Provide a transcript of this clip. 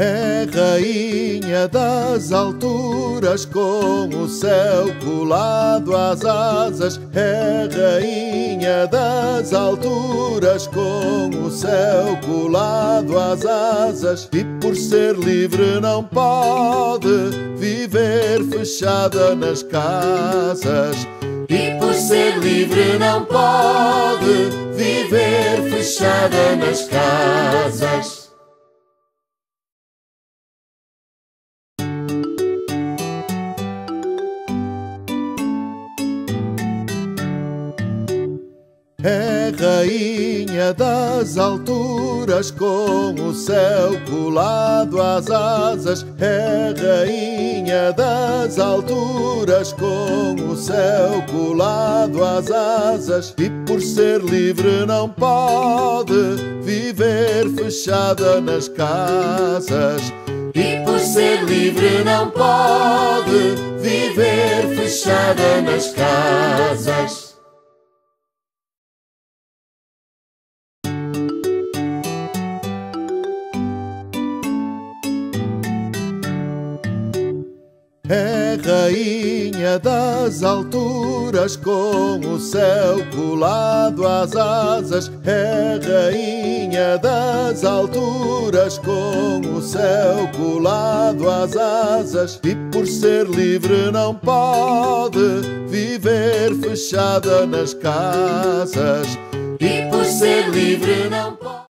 É rainha das alturas, com o céu colado às asas. É rainha das alturas, com o céu colado às asas. E por ser livre não pode viver fechada nas casas. E por ser livre não pode viver fechada nas casas. É rainha das alturas, com o céu colado às asas. É rainha das alturas, com o céu colado às asas. E por ser livre não pode viver fechada nas casas. E por ser livre não pode viver fechada nas casas. É rainha das alturas, com o céu colado às asas. É rainha das alturas, com o céu colado às asas. E por ser livre não pode viver fechada nas casas. E por ser livre não